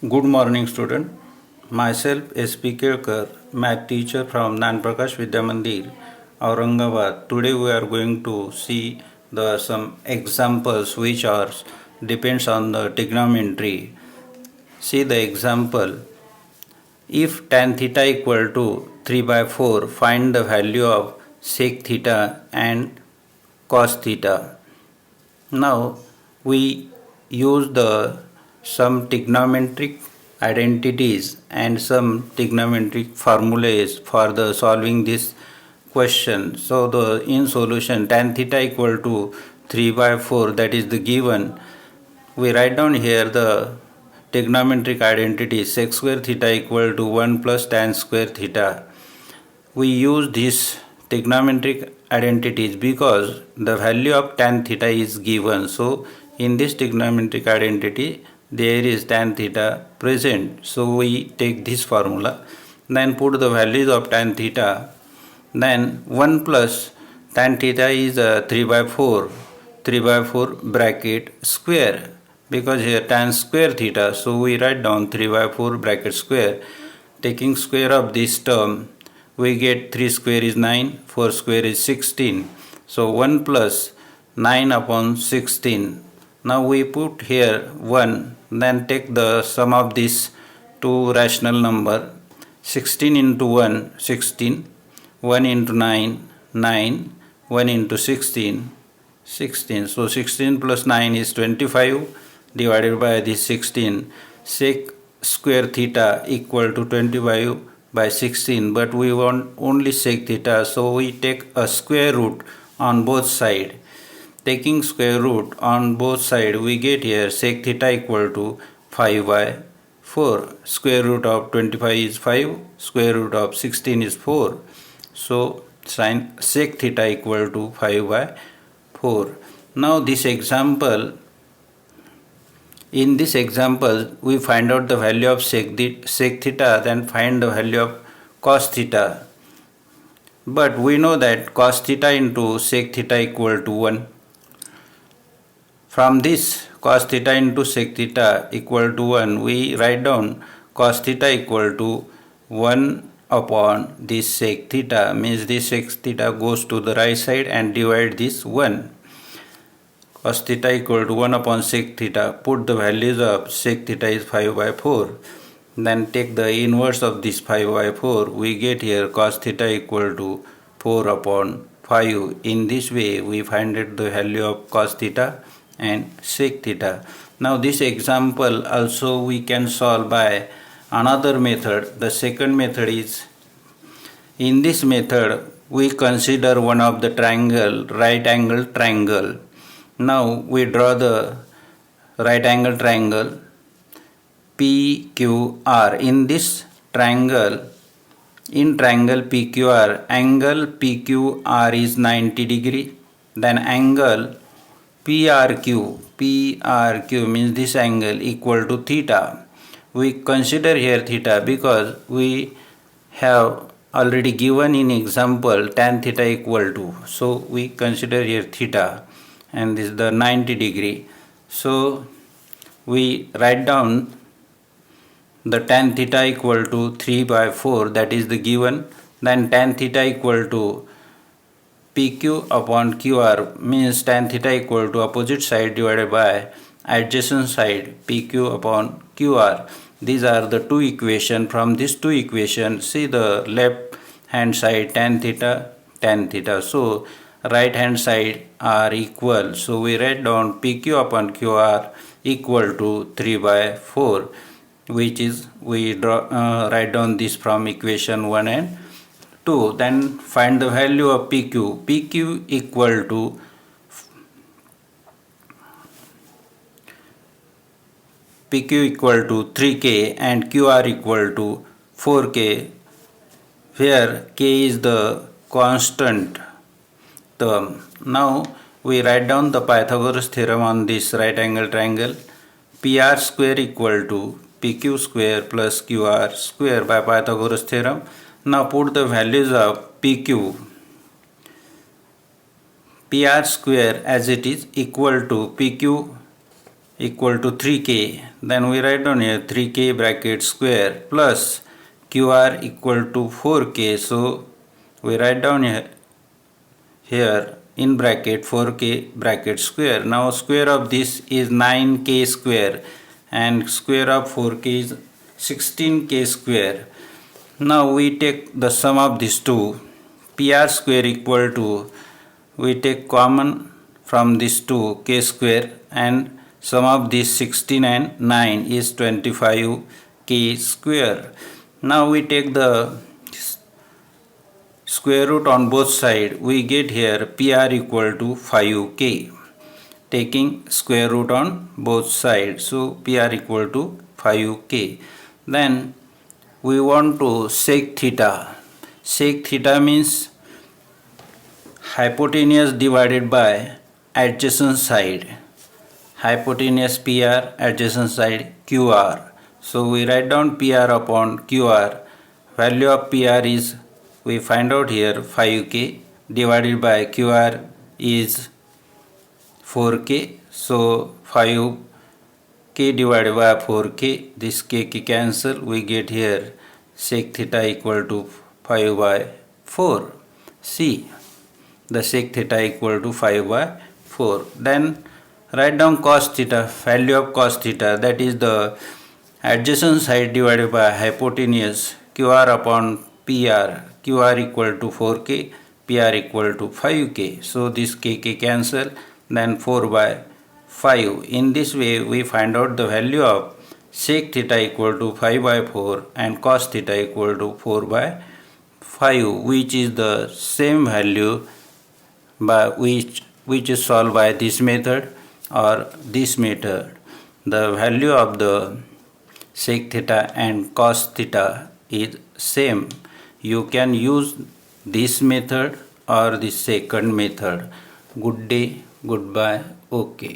Good morning, student. Myself, S.P. Kelkar, math teacher from Nanprakash Vidya Mandir, Aurangabad. Today we are going to see the some examples which are depends on the trigonometry. See the example. If tan theta equal to 3 by 4, find the value of sec theta and cos theta. Now we use the some trigonometric identities and some trigonometric formulas for the solving this question. So the in solution tan theta equal to 3 by 4, that is the given. We write down here the trigonometric identity sec square theta equal to 1 plus tan square theta. We use these trigonometric identities because the value of tan theta is given. So in this trigonometric identity there is tan theta present. So we take this formula, then put the values of tan theta, then 1 plus tan theta is 3 by 4, 3 by 4 bracket square, because here tan square theta, so we write down 3 by 4 bracket square. Taking square of this term, we get 3 square is 9, 4 square is 16. So 1 plus 9 upon 16. Now we put here 1, then take the sum of these two rational number. 16 into 1, 16. 1 into 9, 9. 1 into 16, 16. So 16 plus 9 is 25 divided by this 16. Sec square theta equal to 25 by 16, but we want only sec theta, so we take a square root on both sides. Taking square root on both sides, we get here sec theta equal to 5 by 4. Square root of 25 is 5, square root of 16 is 4. So sin sec theta equal to 5 by 4. Now this example, in this example, we find out the value of sec theta, then find the value of cos theta. But we know that cos theta into sec theta equal to 1. From this cos theta into sec theta equal to 1, we write down cos theta equal to 1 upon this sec theta, means this sec theta goes to the right side and divide this 1. Cos theta equal to 1 upon sec theta. Put the values of sec theta is 5 by 4. Then take the inverse of this 5 by 4. We get here cos theta equal to 4 upon 5. In this way we find out the value of cos theta and sec theta. Now this example also we can solve by another method. The second method is, in this method we consider one of the triangle, right angle triangle. Now we draw the right angle triangle PQR. In this triangle, in triangle PQR, angle PQR is 90 degree. Then angle PRQ means this angle equal to theta. We consider here theta because we have already given in example tan theta equal to. So we consider here theta, and this is the 90 degree. So we write down the tan theta equal to 3 by 4, that is the given. Then tan theta equal to PQ upon QR, means tan theta equal to opposite side divided by adjacent side, PQ upon QR. These are the two equations. From these two equations, see the left hand side tan theta, tan theta. So right hand side are equal. So we write down PQ upon QR equal to 3 by 4, which is we write down this from equation 1 and 2. Then find the value of PQ. PQ equal to PQ equal to 3K and QR equal to 4K, where K is the constant term. Now we write down the Pythagoras theorem on this right angle triangle. PR square equal to PQ square plus QR square by Pythagoras theorem. Now put the values of PQ. PR square as it is equal to PQ equal to 3K, then we write down here 3k bracket square plus QR equal to 4k. So we write down here in bracket 4k bracket square. Now square of this is 9k square and square of 4k is 16k square. Now we take the sum of these two. PR square equal to, we take common from these two, k square, and sum of this 16 and 9 is 25k square. Now we take the square root on both sides. We get here PR equal to 5k. Taking square root on both sides, so PR equal to 5k. Then we want to sec theta. Sec theta means hypotenuse divided by adjacent side. Hypotenuse PR, adjacent side QR. So we write down PR upon QR. Value of PR is, we find out here, 5k divided by QR is 4k. So 5k divided by 4k, this k cancel. We get here sec theta equal to 5 by 4. See, the sec theta equal to 5 by 4. Then write down cos theta. Value of cos theta, that is the adjacent side divided by hypotenuse QR upon PR. QR equal to 4k, PR equal to 5k. So this k cancel, then 4 by 5. In this way we find out the value of sec theta equal to 5 by 4 and cos theta equal to 4 by 5, which is the same value by which is solved by this method or this method. The value of the sec theta and cos theta is same. You can use this method or the second method. Good day, goodbye, okay.